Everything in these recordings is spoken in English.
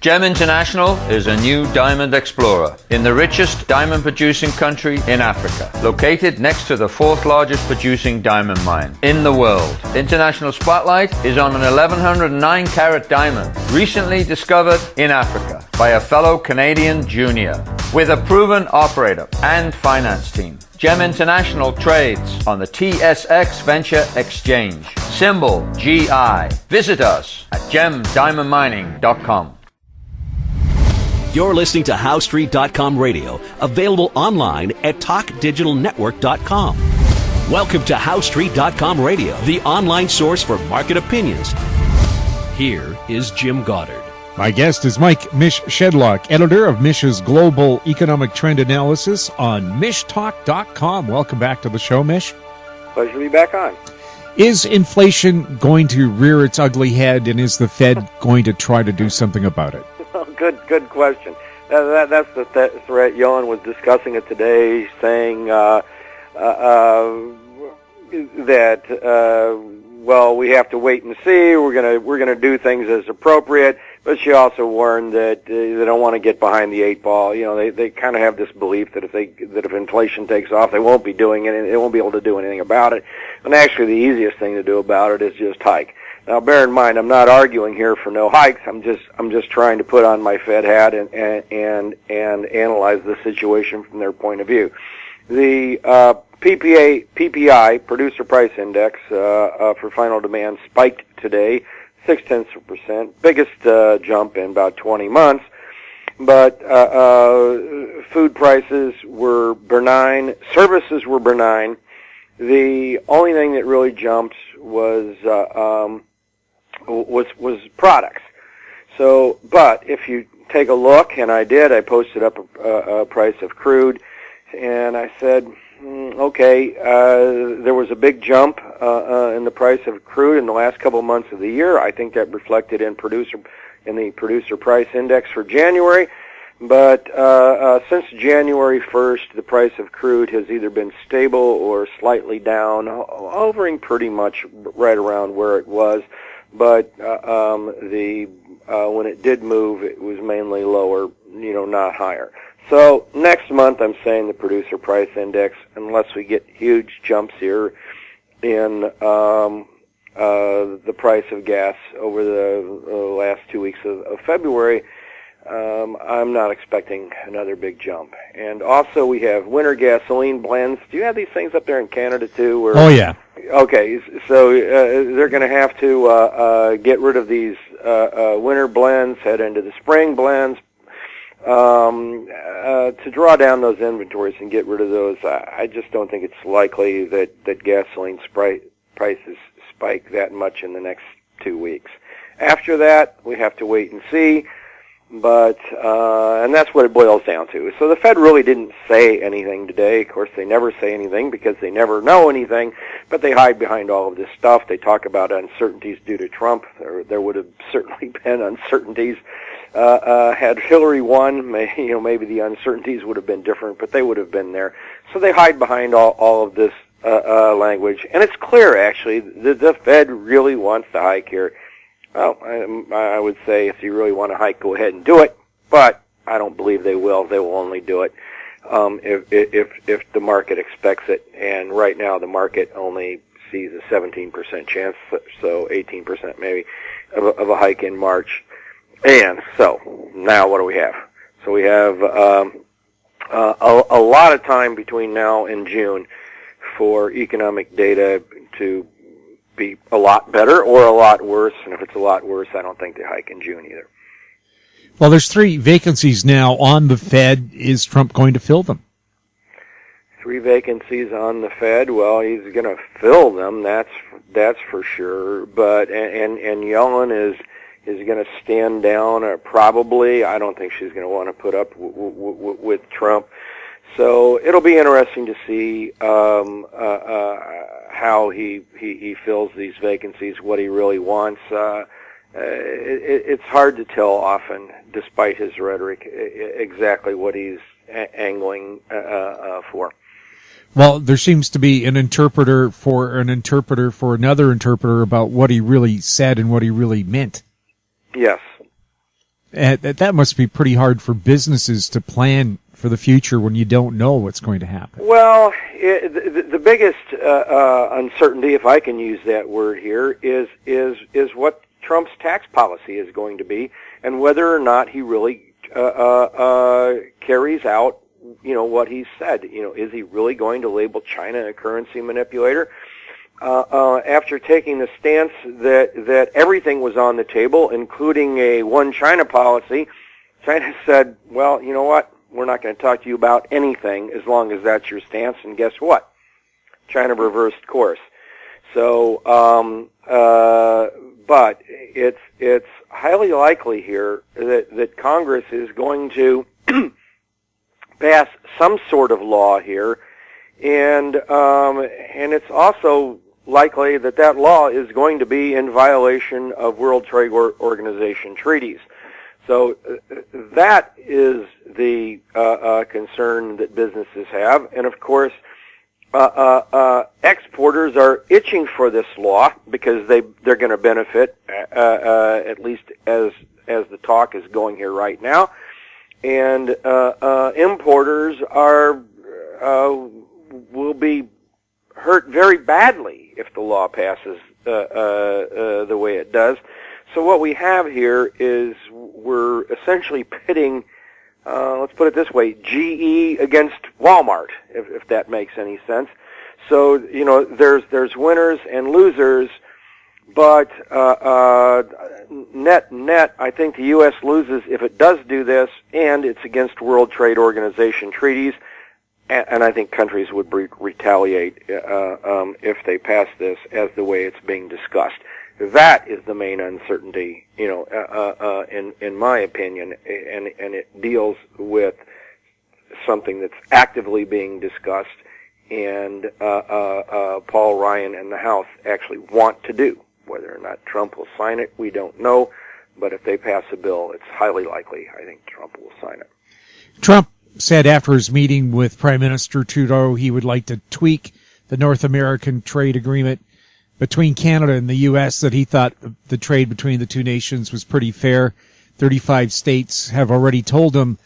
Gem International is a new diamond explorer in the richest diamond-producing country in Africa, located next to the fourth largest producing diamond mine in the world. International Spotlight is on an 1109-carat diamond recently discovered in Africa by a fellow Canadian junior with a proven operator and finance team. Gem International trades on the TSX Venture Exchange, symbol GI. Visit us at gemdiamondmining.com. You're listening to HowStreet.com radio, available online at TalkDigitalNetwork.com. Welcome to HowStreet.com radio, the online source for market opinions. Here is Jim Goddard. My guest is Mish Shedlock, editor of Mish's Global Economic Trend Analysis on MishTalk.com. Welcome back to the show, Mish. Pleasure to be back on. Is inflation going to rear its ugly head, and is the Fed going to try to do something about it? Good question. That's the threat. Yellen was discussing it today, saying that we have to wait and see. We're gonna do things as appropriate. But she also warned that they don't want to get behind the eight ball. You know, they kind of have this belief that if inflation takes off, they won't be doing it, and they won't be able to do anything about it. And actually, the easiest thing to do about it is just hike. Now, bear in mind, I'm not arguing here for no hikes. I'm just trying to put on my Fed hat and analyze the situation from their point of view. The PPI, Producer Price Index, for final demand spiked today, 0.6%, biggest jump in about 20 months. But food prices were benign, services were benign. The only thing that really jumped was products. So, but if you take a look, and I posted up a price of crude, and I said, okay, there was a big jump in the price of crude in the last couple of months of the year. I think that reflected in the producer price index for January. But since January 1st, the price of crude has either been stable or slightly down, hovering pretty much right around where it was. But when it did move, it was mainly lower, not higher. So next month, I'm saying the producer price index, unless we get huge jumps here in the price of gas over the last 2 weeks of February, I'm not expecting another big jump. And also, we have winter gasoline blends. Do you have these things up there in Canada too? Oh yeah. Okay, so they're going to have to get rid of these winter blends, head into the spring blends. To draw down those inventories and get rid of those, I just don't think it's likely that gasoline prices spike that much in the next 2 weeks. After that, we have to wait and see. But and that's what it boils down to. So the Fed really didn't say anything today. Of course, they never say anything because they never know anything, but they hide behind all of this stuff. They talk about uncertainties due to Trump. There would have certainly been uncertainties had Hillary won. Maybe the uncertainties would have been different, but they would have been there. So they hide behind all of this language, and it's clear actually that the Fed really wants to hike here. Well, I would say if you really want to hike, go ahead and do it, but I don't believe they will. They will only do it if the market expects it, and right now the market only sees a 17% chance, so 18% maybe, of a hike in March. And so now what do we have? So we have a lot of time between now and June for economic data to be a lot better or a lot worse, and if it's a lot worse, I don't think they hike in June either. Well, there's 3 vacancies now on the Fed. Is Trump going to fill them? 3 vacancies on the Fed. Well, he's going to fill them. That's for sure. But and Yellen is going to stand down. Probably, I don't think she's going to want to put up with Trump. So it'll be interesting to see how he fills these vacancies, what he really wants. It's hard to tell often, despite his rhetoric, exactly what he's angling for. Well, there seems to be an interpreter for another interpreter about what he really said and what he really meant. Yes. That must be pretty hard for businesses to plan for the future when you don't know what's going to happen. Well, the biggest uncertainty, if I can use that word here, is what Trump's tax policy is going to be, and whether or not he really carries out, what he said. Is he really going to label China a currency manipulator? After taking the stance that everything was on the table, including a one China policy, China said, well, you know what? We're not going to talk to you about anything as long as that's your stance. And guess what? China reversed course. So, but it's highly likely here that Congress is going to pass some sort of law here, and it's also likely that law is going to be in violation of World Trade Organization treaties. So that is the concern that businesses have, and of course, exporters are itching for this law because they're going to benefit, at least as the talk is going here right now, and importers will be hurt very badly if the law passes the way it does. So what we have here is we're essentially pitting, let's put it this way, GE against Walmart, if that makes any sense. So, there's winners and losers, but net, I think the U.S. loses if it does do this, and it's against World Trade Organization treaties, and I think countries would retaliate if they pass this as the way it's being discussed. That is the main uncertainty, in my opinion, and it deals with something that's actively being discussed, and Paul Ryan and the House actually want to do. Whether or not Trump will sign it, we don't know, but if they pass a bill, it's highly likely, I think, Trump will sign it. Trump said after his meeting with Prime Minister Trudeau he would like to tweak the North American trade agreement between Canada and the U.S., that he thought the trade between the two nations was pretty fair. 35 states have already told him,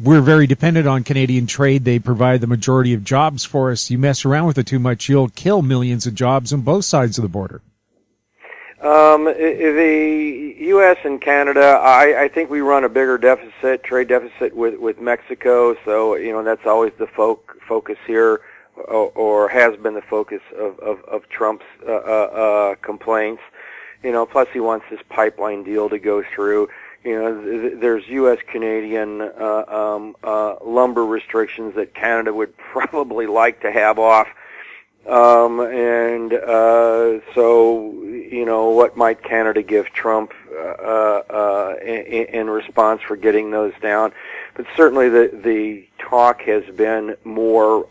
we're very dependent on Canadian trade. They provide the majority of jobs for us. You mess around with it too much, you'll kill millions of jobs on both sides of the border. The U.S. and Canada, I think we run a bigger trade deficit with Mexico, so, that's always the focus here, or has been the focus of Trump's complaints. Plus he wants this pipeline deal to go through. There's U.S.-Canadian lumber restrictions that Canada would probably like to have off. So, what might Canada give Trump in response for getting those down? But certainly the talk has been more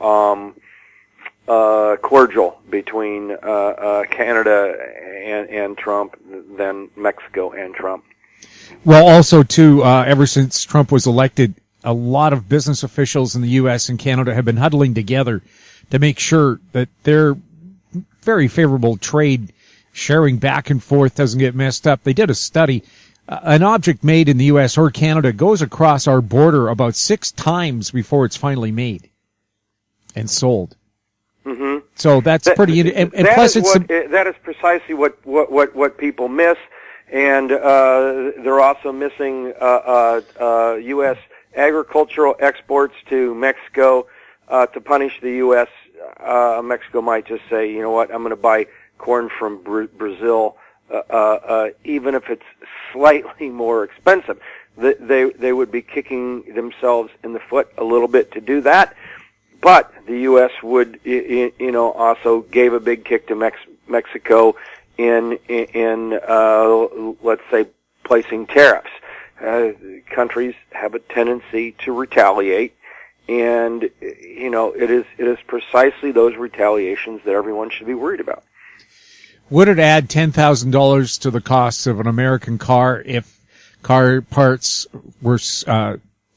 cordial between Canada and Trump than Mexico and Trump. Well, also, too, ever since Trump was elected, a lot of business officials in the U.S. and Canada have been huddling together to make sure that their very favorable trade sharing back and forth doesn't get messed up. They did a study. An object made in the U.S. or Canada goes across our border about 6 times before it's finally made and sold. Mm-hmm. So that's pretty. And plus, that is precisely what people miss, and they're also missing U.S. agricultural exports to Mexico. To punish the U.S., Mexico might just say, you know what, I'm going to buy corn from Brazil, even if it's slightly more expensive. They would be kicking themselves in the foot a little bit to do that, but the U.S. would, also gave a big kick to Mexico in let's say, placing tariffs. Countries have a tendency to retaliate. And, it is precisely those retaliations that everyone should be worried about. Would it add $10,000 to the cost of an American car if car parts were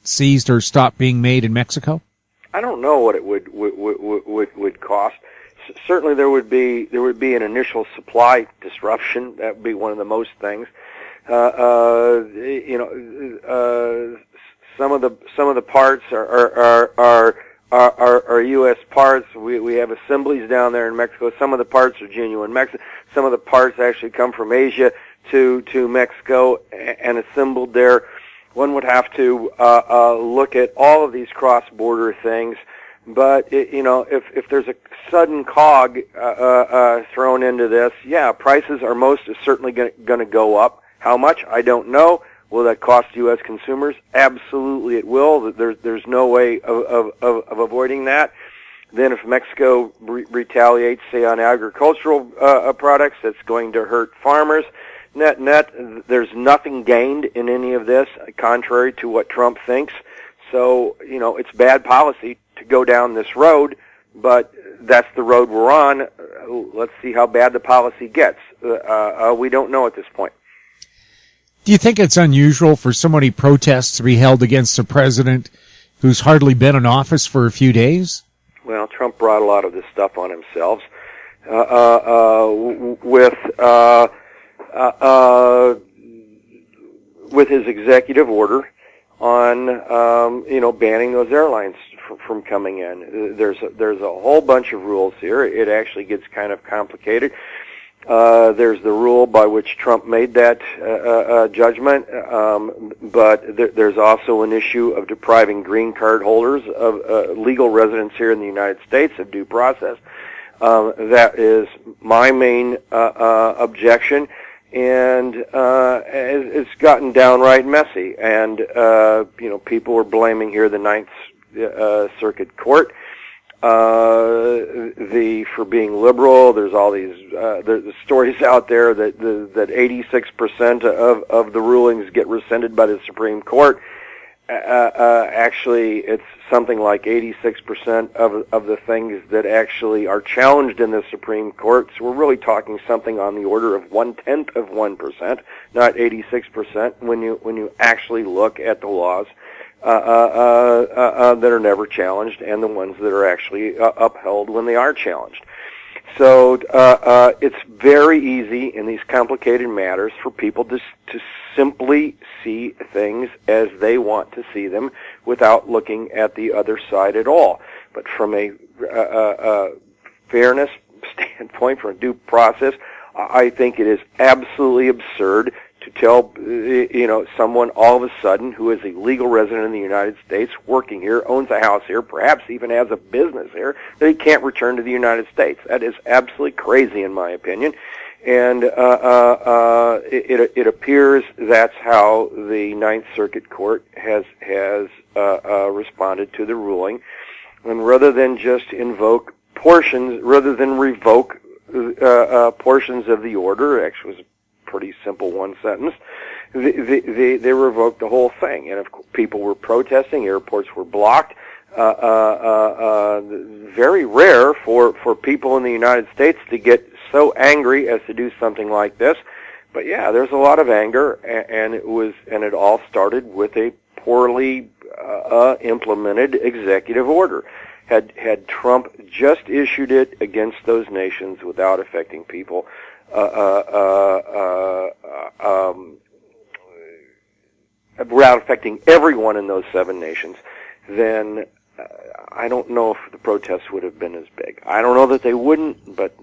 seized or stopped being made in Mexico? I don't know what it would cost. Certainly there would be an initial supply disruption. That would be one of the most things. Some of the parts are U.S. parts. We have assemblies down there in Mexico. Some of the parts are genuine Mexican. Some of the parts actually come from Asia to Mexico and assembled there. One would have to look at all of these cross-border things. But if there's a sudden cog thrown into this, yeah, prices are most certainly going to go up. How much? I don't know. Will that cost U.S. consumers? Absolutely, it will. There's no way of avoiding that. Then, if Mexico retaliates, say on agricultural products, that's going to hurt farmers. Net, there's nothing gained in any of this, contrary to what Trump thinks. So, it's bad policy to go down this road, but that's the road we're on. Let's see how bad the policy gets. We don't know at this point. Do you think it's unusual for so many protests to be held against a president who's hardly been in office for a few days? Well, Trump brought a lot of this stuff on himself with his executive order on banning those airlines from coming in. There's a whole bunch of rules here. It actually gets kind of complicated. There's the rule by which Trump made that judgment, but there's also an issue of depriving green card holders of legal residence here in the United States of due process. That is my main objection, and it's gotten downright messy. And people are blaming here the Ninth Circuit Court. For being liberal. There's all these there's stories out there that 86% of the rulings get rescinded by the Supreme Court. Actually, it's something like 86% of the things that actually are challenged in the Supreme Court. So we're really talking something on the order of 0.1%, not 86%. When you actually look at the laws that are never challenged and the ones that are actually upheld when they are challenged. So it's very easy in these complicated matters for people to simply see things as they want to see them without looking at the other side at all. But from a fairness standpoint, from a due process, I think it is absolutely absurd to tell someone all of a sudden who is a legal resident in the United States, working here, owns a house here, perhaps even has a business here, that he can't return to the United States. That is absolutely crazy, in my opinion. And it appears that's how the Ninth Circuit Court has responded to the ruling. And rather than just revoke portions of the order, actually was a pretty simple one sentence, they revoked the whole thing. And if people were protesting, airports were blocked. Very rare for people in the United States to get so angry as to do something like this. But yeah, there's a lot of anger, and it all started with a poorly implemented executive order. Had Trump just issued it against those nations without affecting people, without affecting everyone in those 7 nations, then I don't know if the protests would have been as big. I don't know that they wouldn't, but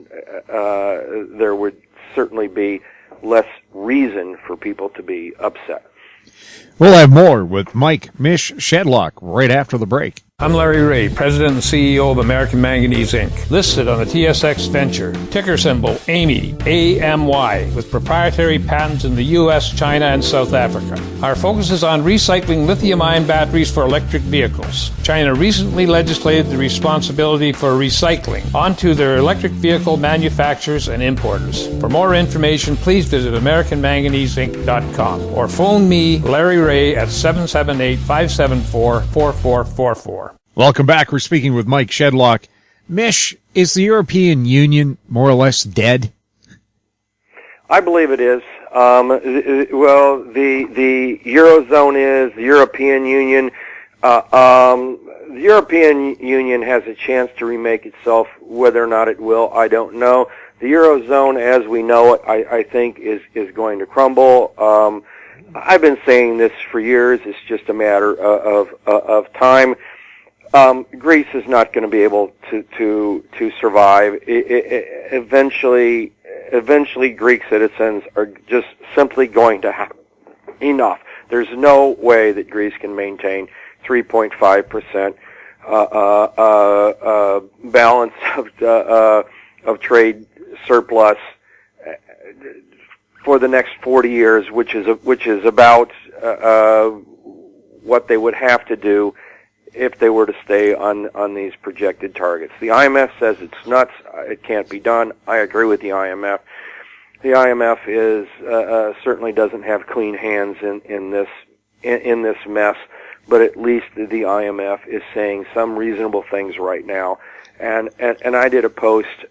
there would certainly be less reason for people to be upset. We'll have more with Mish Shedlock right after the break. I'm Larry Ray, President and CEO of American Manganese, Inc., listed on the TSX Venture, ticker symbol AMY, A-M-Y, with proprietary patents in the U.S., China, and South Africa. Our focus is on recycling lithium-ion batteries for electric vehicles. China recently legislated the responsibility for recycling onto their electric vehicle manufacturers and importers. For more information, please visit AmericanManganeseInc.com or phone me, Larry Ray, at 778-574-4444. Welcome back. We're speaking with Mish Shedlock. Mish, is the European Union more or less dead? I believe it is. Well, the eurozone is, the European Union. The European Union has a chance to remake itself. Whether or not it will, I don't know. The eurozone, as we know it, I think is going to crumble. I've been saying this for years. It's just a matter of time. Greece is not going to be able to survive. Eventually, Greek citizens are just simply going to have enough. There's no way that Greece can maintain 3.5% balance of trade surplus for the next 40 years, which is about what they would have to do if they were to stay on these projected targets. The IMF says it's nuts. It can't be done. I agree with the IMF. The IMF is certainly doesn't have clean hands in this mess, but at least the IMF is saying some reasonable things right now. And I did a post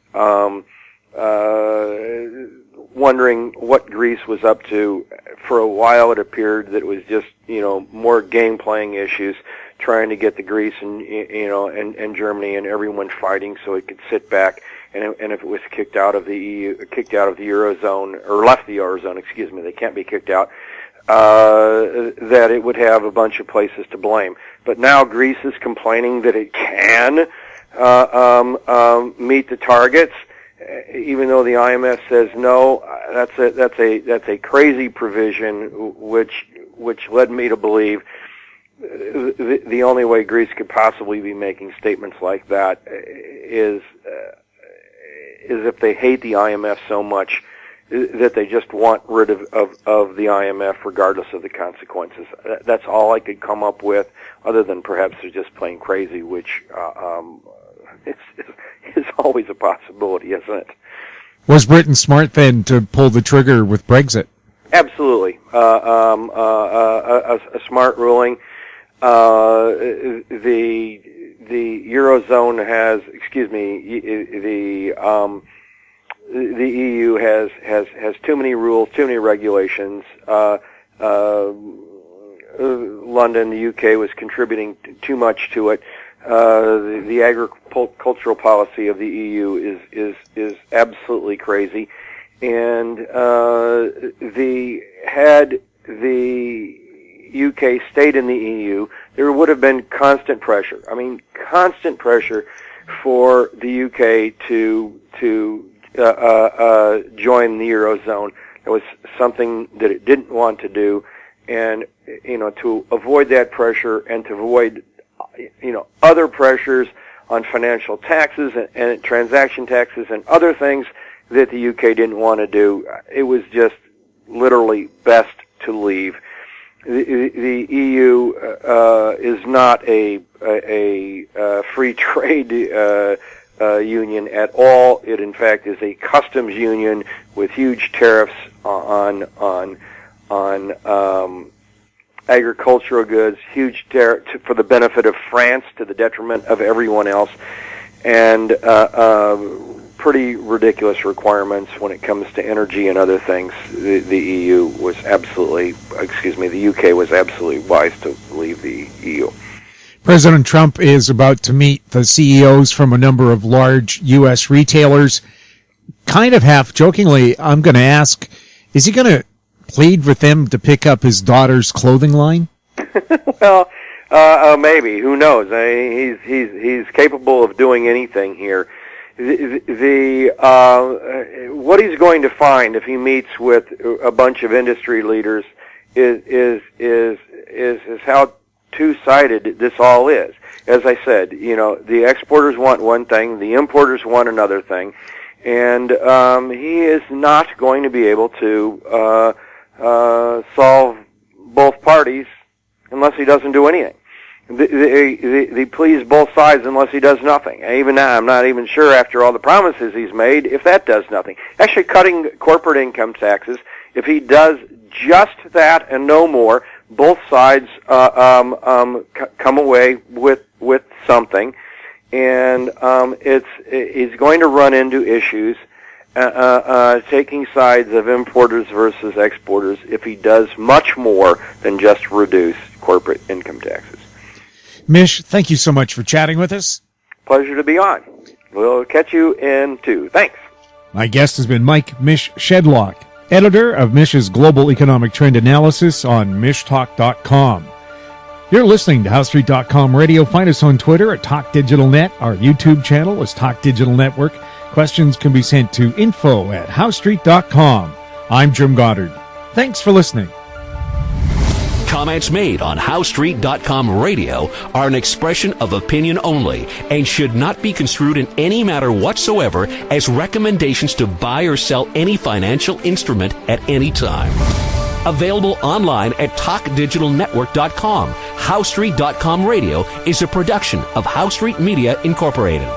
wondering what Greece was up to. For a while, it appeared that it was just more game playing issues, trying to get the Greece and Germany and everyone fighting so it could sit back. And if it was kicked out of the EU, kicked out of the eurozone, or left the eurozone, excuse me, they can't be kicked out. That it would have a bunch of places to blame. But now Greece is complaining that it can meet the targets, even though the IMF says no. That's a crazy provision, which led me to believe the only way Greece could possibly be making statements like that is if they hate the IMF so much that they just want rid of the IMF regardless of the consequences. That's all I could come up with, other than perhaps they're just plain crazy, which is always a possibility, isn't it? Was Britain smart then to pull the trigger with Brexit? Absolutely. A smart ruling. The eurozone has, the EU has too many rules, too many regulations. London, the UK, was contributing too much to it. The agricultural policy of the EU is absolutely crazy. And had the UK stayed in the EU, there would have been constant pressure. I mean, constant pressure for the UK to join the eurozone. It was something that it didn't want to do, and to avoid that pressure and to avoid other pressures on financial taxes and transaction taxes and other things that the UK didn't want to do, it was just literally best to leave. The EU is not a free trade union at all. It, in fact, is a customs union with huge tariffs on agricultural goods, huge tariff for the benefit of France, to the detriment of everyone else, and pretty ridiculous requirements when it comes to energy and other things. The UK was absolutely wise to leave the EU. President Trump is about to meet the CEOs from a number of large U.S. retailers. Kind of half jokingly, I'm going to ask, is he going to plead with them to pick up his daughter's clothing line? Well, maybe. Who knows? He's capable of doing anything here. What he's going to find if he meets with a bunch of industry leaders is how two-sided this all is. As I said, the exporters want one thing, the importers want another thing, and he is not going to be able to solve both parties unless he doesn't do anything. They please both sides unless he does nothing. And even now, I'm not even sure, after all the promises he's made, if that does nothing. Actually, cutting corporate income taxes, if he does just that and no more, both sides come away with something, and he's going to run into issues taking sides of importers versus exporters if he does much more than just reduce corporate income taxes. Mish, thank you so much for chatting with us. Pleasure to be on. We'll catch you in 2. Thanks. My guest has been Mish Shedlock, editor of Mish's Global Economic Trend Analysis on mishtalk.com. You're listening to HowStreet.com Radio. Find us on Twitter at Talk Digital Net. Our YouTube channel is Talk Digital Network. Questions can be sent to info@HowStreet.com. I'm Jim Goddard. Thanks for listening. Comments made on HowStreet.com Radio are an expression of opinion only and should not be construed in any matter whatsoever as recommendations to buy or sell any financial instrument at any time. Available online at TalkDigitalNetwork.com. HowStreet.com Radio is a production of HowStreet Media Incorporated.